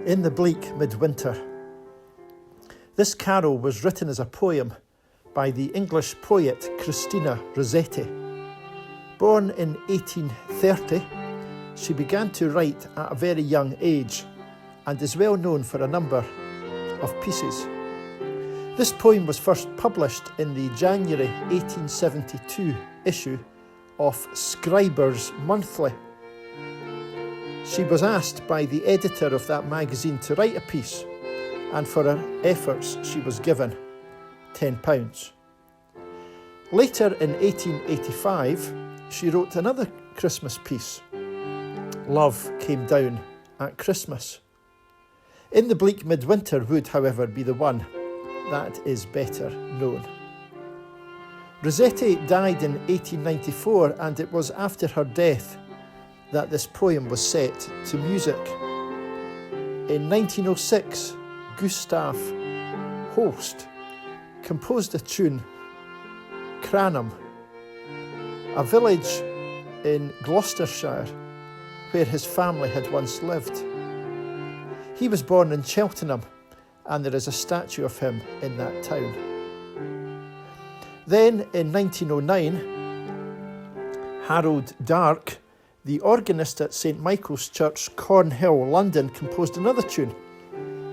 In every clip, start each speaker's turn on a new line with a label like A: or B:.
A: In the bleak midwinter. This carol was written as a poem by the English poet Christina Rossetti. Born in 1830, she began to write at a very young age and is well known for a number of pieces. This poem was first published in the January 1872 issue of Scribner's Monthly. She was asked by the editor of that magazine to write a piece, and for her efforts she was given £10. Later in 1885, she wrote another Christmas piece, Love Came Down at Christmas. In the Bleak Midwinter would, however, be the one that is better known. Rossetti died in 1894, and it was after her death that this poem was set to music. In 1906, Gustav Holst composed a tune, Cranham, a village in Gloucestershire where his family had once lived. He was born in Cheltenham, and there is a statue of him in that town. Then in 1909, Harold Darke, the organist at St Michael's Church, Cornhill, London, composed another tune,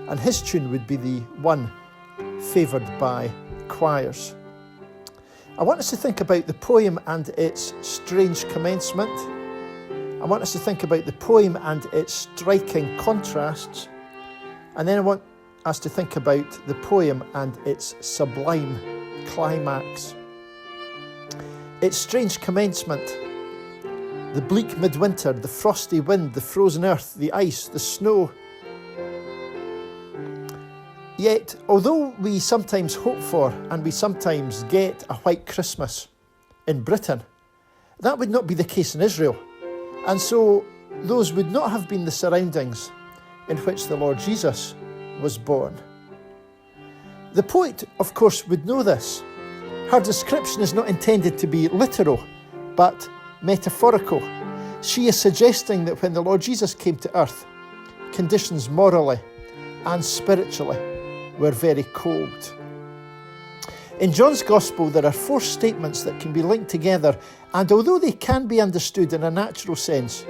A: and his tune would be the one favoured by choirs. I want us to think about the poem and its strange commencement. I want us to think about the poem and its striking contrasts. And then I want us to think about the poem and its sublime climax. Its strange commencement. The bleak midwinter, the frosty wind, the frozen earth, the ice, the snow. Yet, although we sometimes hope for and we sometimes get a white Christmas in Britain, that would not be the case in Israel. And so those would not have been the surroundings in which the Lord Jesus was born. The poet, of course, would know this. Her description is not intended to be literal, but metaphorical. She is suggesting that when the Lord Jesus came to earth, conditions morally and spiritually were very cold. In John's Gospel, there are 4 statements that can be linked together, and although they can be understood in a natural sense,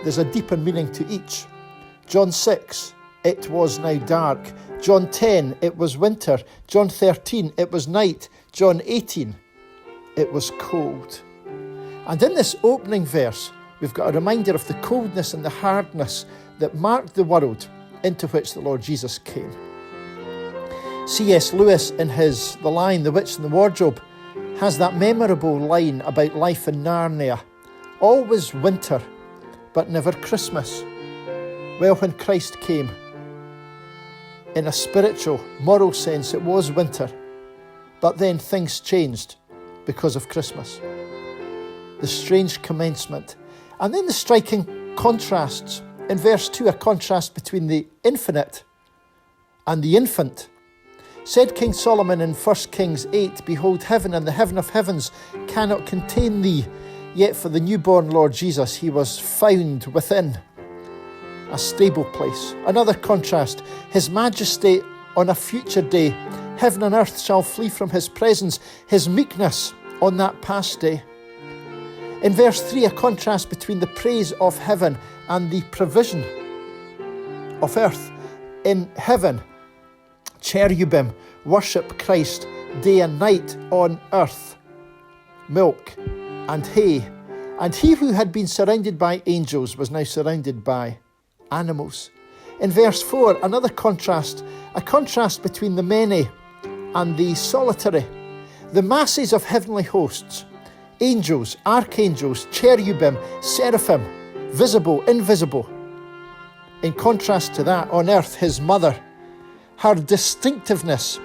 A: there's a deeper meaning to each. John 6, it was now dark. John 10, it was winter. John 13, it was night. John 18, it was cold. And in this opening verse, we've got a reminder of the coldness and the hardness that marked the world into which the Lord Jesus came. C.S. Lewis, in his The Lion, the Witch and the Wardrobe, has that memorable line about life in Narnia. Always winter, but never Christmas. Well, when Christ came, in a spiritual, moral sense, it was winter, but then things changed because of Christmas. The strange commencement, and then the striking contrasts. In verse 2, a contrast between the infinite and the infant. Said King Solomon in 1 Kings 8, Behold, heaven and the heaven of heavens cannot contain thee, yet for the newborn Lord Jesus he was found within a stable place. Another contrast, his majesty on a future day. Heaven and earth shall flee from his presence, his meekness on that past day. In verse 3, a contrast between the praise of heaven and the provision of earth. In heaven, cherubim worship Christ day and night. On earth, milk and hay. And he who had been surrounded by angels was now surrounded by animals. In verse 4, another contrast, a contrast between the many and the solitary. The masses of heavenly hosts, angels, archangels, cherubim, seraphim, visible, invisible. In contrast to that, on earth, his mother, her distinctiveness,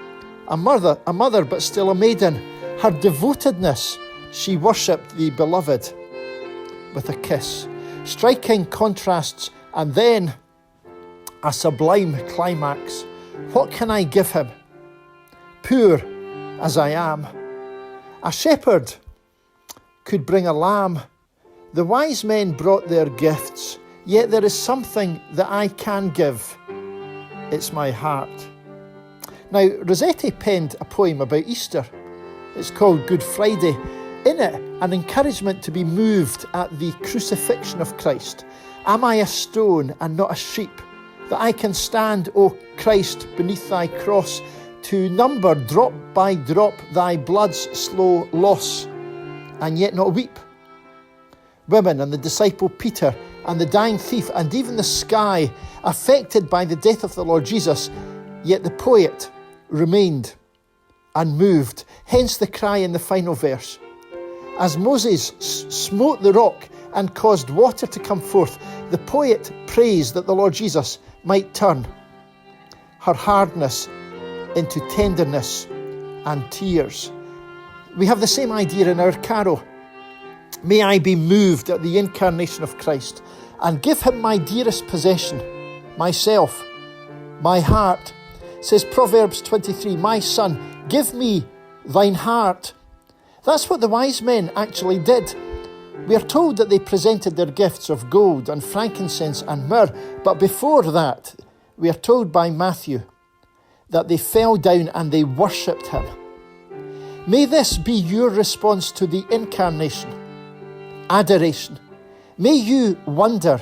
A: a mother but still a maiden, her devotedness, she worshipped the beloved with a kiss. Striking contrasts, and then a sublime climax. What can I give him? Poor as I am. A shepherd could bring a lamb. The wise men brought their gifts, yet there is something that I can give. it's my heart. Now, Rossetti penned a poem about Easter. It's called Good Friday. In it, an encouragement to be moved at the crucifixion of Christ. Am I a stone and not a sheep, that I can stand, O Christ, beneath thy cross, to number drop by drop thy blood's slow loss, and yet not weep? Women and the disciple Peter and the dying thief and even the sky affected by the death of the Lord Jesus, yet the poet remained unmoved. Hence the cry in the final verse. As Moses smote the rock and caused water to come forth, the poet prays that the Lord Jesus might turn her hardness into tenderness and tears. We have the same idea in our carol. May I be moved at the incarnation of Christ and give him my dearest possession, myself, my heart. Says Proverbs 23, my son, give me thine heart. That's what the wise men actually did. We are told that they presented their gifts of gold and frankincense and myrrh, but before that, we are told by Matthew that they fell down and they worshipped him. May this be your response to the incarnation, adoration. May you wonder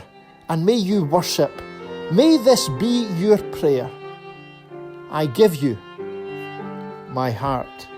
A: and may you worship. May this be your prayer. I give you my heart.